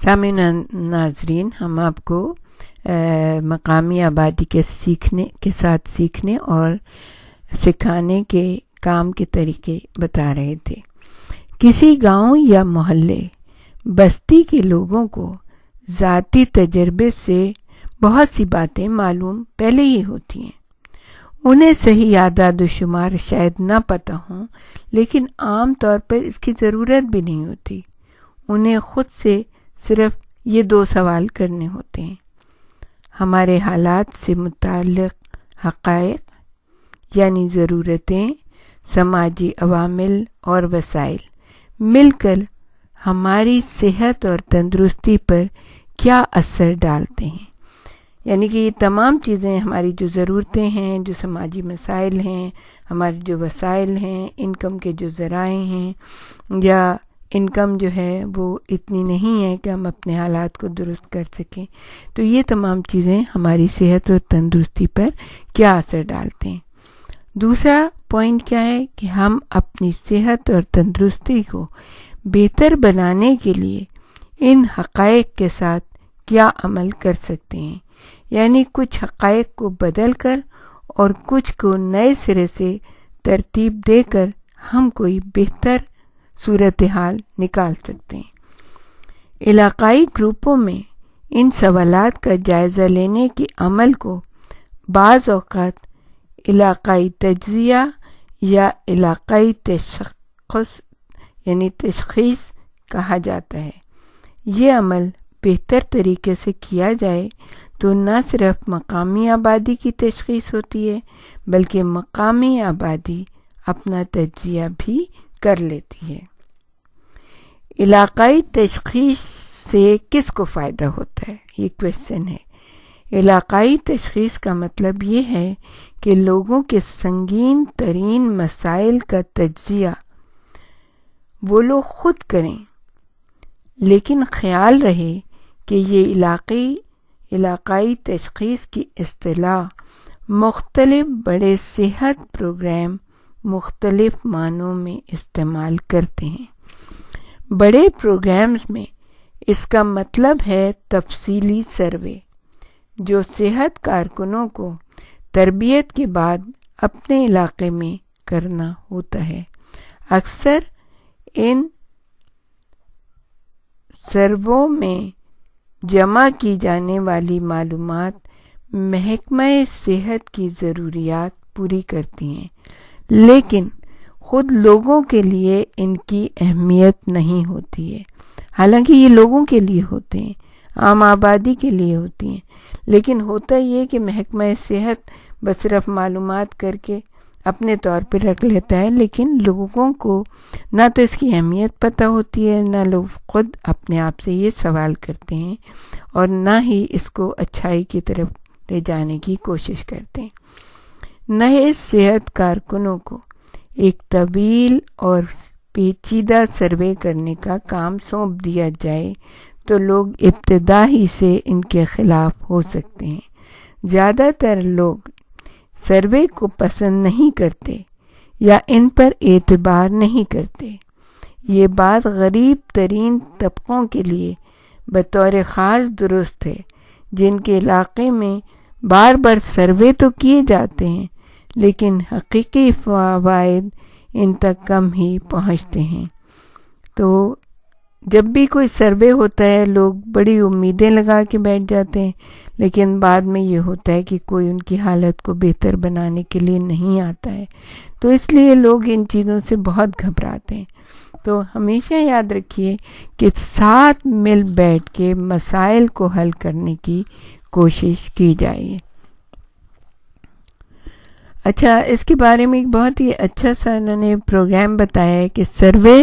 سامعین ناظرین، ہم آپ کو مقامی آبادی کے ساتھ سیکھنے اور سکھانے کے کام کے طریقے بتا رہے تھے۔ کسی گاؤں یا محلے بستی کے لوگوں کو ذاتی تجربے سے بہت سی باتیں معلوم پہلے ہی ہوتی ہیں۔ انہیں صحیح اعداد و شمار شاید نہ پتہ ہوں، لیکن عام طور پر اس کی ضرورت بھی نہیں ہوتی۔ انہیں خود سے صرف یہ 2 سوال کرنے ہوتے ہیں: ہمارے حالات سے متعلق حقائق یعنی ضرورتیں، سماجی عوامل اور وسائل مل کر ہماری صحت اور تندرستی پر کیا اثر ڈالتے ہیں۔ یعنی کہ یہ تمام چیزیں، ہماری جو ضرورتیں ہیں، جو سماجی مسائل ہیں، ہمارے جو وسائل ہیں، انکم کے جو ذرائع ہیں، یا انکم جو ہے وہ اتنی نہیں ہے کہ ہم اپنے حالات کو درست کر سکیں، تو یہ تمام چیزیں ہماری صحت اور تندرستی پر کیا اثر ڈالتے ہیں۔ دوسرا پوائنٹ کیا ہے کہ ہم اپنی صحت اور تندرستی کو بہتر بنانے کے لیے ان حقائق کے ساتھ کیا عمل کر سکتے ہیں، یعنی کچھ حقائق کو بدل کر اور کچھ کو نئے سرے سے ترتیب دے کر ہم کوئی بہتر صورتحال نکال سکتے ہیں۔ علاقائی گروپوں میں ان سوالات کا جائزہ لینے کے عمل کو بعض اوقات علاقائی تجزیہ یا علاقائی تشخیص کہا جاتا ہے۔ یہ عمل بہتر طریقے سے کیا جائے تو نہ صرف مقامی آبادی کی تشخیص ہوتی ہے، بلکہ مقامی آبادی اپنا تجزیہ بھی کر لیتی ہے۔ علاقائی تشخیص سے کس کو فائدہ ہوتا ہے، یہ کویسچن ہے۔ علاقائی تشخیص کا مطلب یہ ہے کہ لوگوں کے سنگین ترین مسائل کا تجزیہ وہ لوگ خود کریں، لیکن خیال رہے کہ یہ علاقائی تشخیص کی اصطلاح مختلف بڑے صحت پروگرام مختلف معنوں میں استعمال کرتے ہیں۔ بڑے پروگرامز میں اس کا مطلب ہے تفصیلی سروے، جو صحت کارکنوں کو تربیت کے بعد اپنے علاقے میں کرنا ہوتا ہے۔ اکثر ان سرووں میں جمع کی جانے والی معلومات محکمہ صحت کی ضروریات پوری کرتی ہیں، لیکن خود لوگوں کے لیے ان کی اہمیت نہیں ہوتی ہے۔ حالانکہ یہ لوگوں کے لیے ہوتے ہیں، عام آبادی کے لیے ہوتی ہیں، لیکن ہوتا یہ کہ محکمہ صحت بس صرف معلومات کر کے اپنے طور پہ رکھ لیتا ہے، لیکن لوگوں کو نہ تو اس کی اہمیت پتہ ہوتی ہے، نہ لوگ خود اپنے آپ سے یہ سوال کرتے ہیں، اور نہ ہی اس کو اچھائی کی طرف لے جانے کی کوشش کرتے ہیں۔ نئے صحت کارکنوں کو ایک طویل اور پیچیدہ سروے کرنے کا کام سونپ دیا جائے تو لوگ ابتدا ہی سے ان کے خلاف ہو سکتے ہیں۔ زیادہ تر لوگ سروے کو پسند نہیں کرتے یا ان پر اعتبار نہیں کرتے۔ یہ بات غریب ترین طبقوں کے لیے بطور خاص درست ہے، جن کے علاقے میں بار بار سروے تو کیے جاتے ہیں، لیکن حقیقی فوائد ان تک کم ہی پہنچتے ہیں۔ تو جب بھی کوئی سروے ہوتا ہے، لوگ بڑی امیدیں لگا کے بیٹھ جاتے ہیں، لیکن بعد میں یہ ہوتا ہے کہ کوئی ان کی حالت کو بہتر بنانے کے لیے نہیں آتا ہے، تو اس لیے لوگ ان چیزوں سے بہت گھبراتے ہیں۔ تو ہمیشہ یاد رکھیے کہ ساتھ مل بیٹھ کے مسائل کو حل کرنے کی کوشش کی جائے۔ اچھا، اس کے بارے میں ایک بہت ہی اچھا سا انہوں نے پروگرام بتایا ہے کہ سروے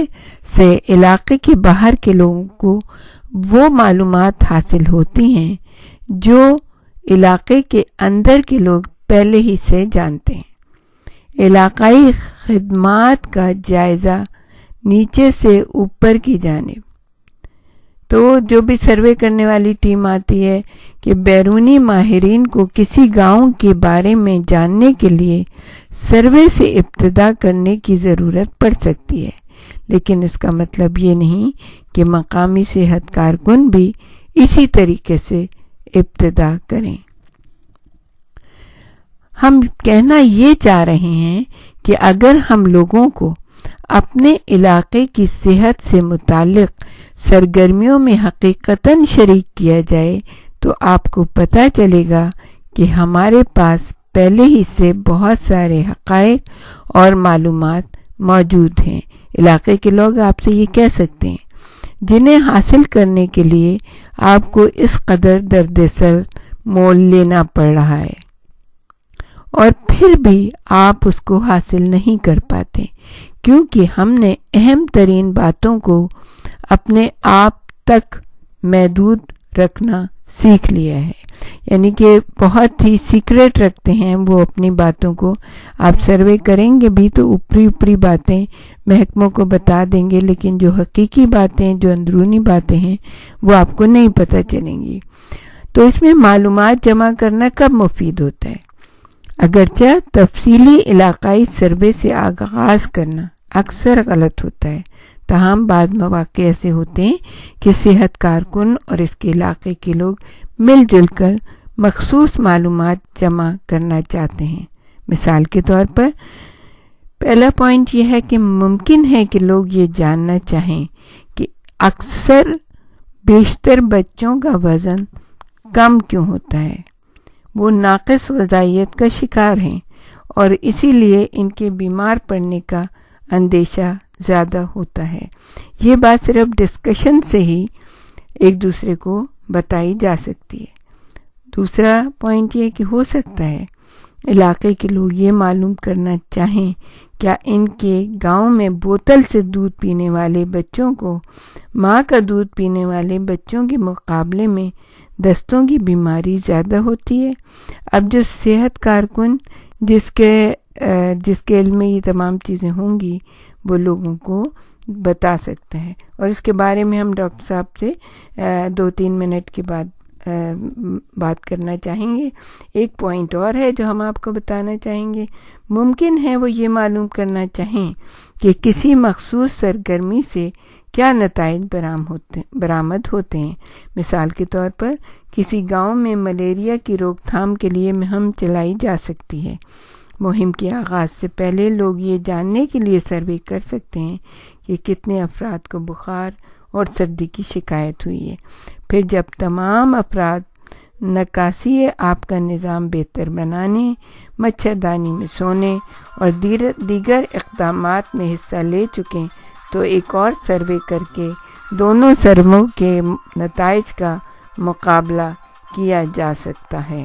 سے علاقے کے باہر کے لوگوں کو وہ معلومات حاصل ہوتی ہیں جو علاقے کے اندر کے لوگ پہلے ہی سے جانتے ہیں۔ علاقائی خدمات کا جائزہ نیچے سے اوپر کی جانب، تو جو بھی سروے کرنے والی ٹیم آتی ہے کہ بیرونی ماہرین کو کسی گاؤں کے بارے میں جاننے کے لیے سروے سے ابتدا کرنے کی ضرورت پڑ سکتی ہے، لیکن اس کا مطلب یہ نہیں کہ مقامی صحت کارکن بھی اسی طریقے سے ابتدا کریں۔ ہم کہنا یہ چاہ رہے ہیں کہ اگر ہم لوگوں کو اپنے علاقے کی صحت سے متعلق سرگرمیوں میں حقیقتاً شریک کیا جائے تو آپ کو پتہ چلے گا کہ ہمارے پاس پہلے ہی سے بہت سارے حقائق اور معلومات موجود ہیں۔ علاقے کے لوگ آپ سے یہ کہہ سکتے ہیں، جنہیں حاصل کرنے کے لیے آپ کو اس قدر درد سر مول لینا پڑ رہا ہے، اور پھر بھی آپ اس کو حاصل نہیں کر پاتے کیونکہ ہم نے اہم ترین باتوں کو اپنے آپ تک محدود رکھنا سیکھ لیا ہے، یعنی کہ بہت ہی سیکریٹ رکھتے ہیں وہ اپنی باتوں کو۔ آپ سروے کریں گے بھی تو اوپری باتیں محکموں کو بتا دیں گے، لیکن جو حقیقی باتیں، جو اندرونی باتیں ہیں، وہ آپ کو نہیں پتہ چلیں گی۔ تو اس میں معلومات جمع کرنا کب مفید ہوتا ہے؟ اگرچہ تفصیلی علاقائی سروے سے آغاز کرنا اکثر غلط ہوتا ہے، تاہم بعض مواقع ایسے ہوتے ہیں کہ صحت کارکن اور اس کے علاقے کے لوگ مل جل کر مخصوص معلومات جمع کرنا چاہتے ہیں۔ مثال کے طور پر پہلا پوائنٹ یہ ہے کہ ممکن ہے کہ لوگ یہ جاننا چاہیں کہ اکثر بیشتر بچوں کا وزن کم کیوں ہوتا ہے۔ وہ ناقص غذائیت کا شکار ہیں اور اسی لیے ان کے بیمار پڑنے کا اندیشہ زیادہ ہوتا ہے۔ یہ بات صرف ڈسکشن سے ہی ایک دوسرے کو بتائی جا سکتی ہے۔ دوسرا پوائنٹ یہ کہ ہو سکتا ہے علاقے کے لوگ یہ معلوم کرنا چاہیں کیا ان کے گاؤں میں بوتل سے دودھ پینے والے بچوں کو ماں کا دودھ پینے والے بچوں کے مقابلے میں دستوں کی بیماری زیادہ ہوتی ہے۔ اب جو صحت کارکن جس کے علم میں یہ تمام چیزیں ہوں گی وہ لوگوں کو بتا سکتا ہے، اور اس کے بارے میں ہم ڈاکٹر صاحب سے 2-3 منٹ کے بعد بات کرنا چاہیں گے۔ ایک پوائنٹ اور ہے جو ہم آپ کو بتانا چاہیں گے۔ ممکن ہے وہ یہ معلوم کرنا چاہیں کہ کسی مخصوص سرگرمی سے کیا نتائج برآمد ہوتے ہیں۔ مثال کے طور پر کسی گاؤں میں ملیریا کی روک تھام کے لیے مہم چلائی جا سکتی ہے۔ مہم کے آغاز سے پہلے لوگ یہ جاننے کے لیے سروے کر سکتے ہیں کہ کتنے افراد کو بخار اور سردی کی شکایت ہوئی ہے۔ پھر جب تمام افراد نکاسی آپ کا نظام بہتر بنانے، مچھردانی میں سونے اور دیگر اقدامات میں حصہ لے چکیں تو ایک اور سروے کر کے دونوں سرووں کے نتائج کا مقابلہ کیا جا سکتا ہے۔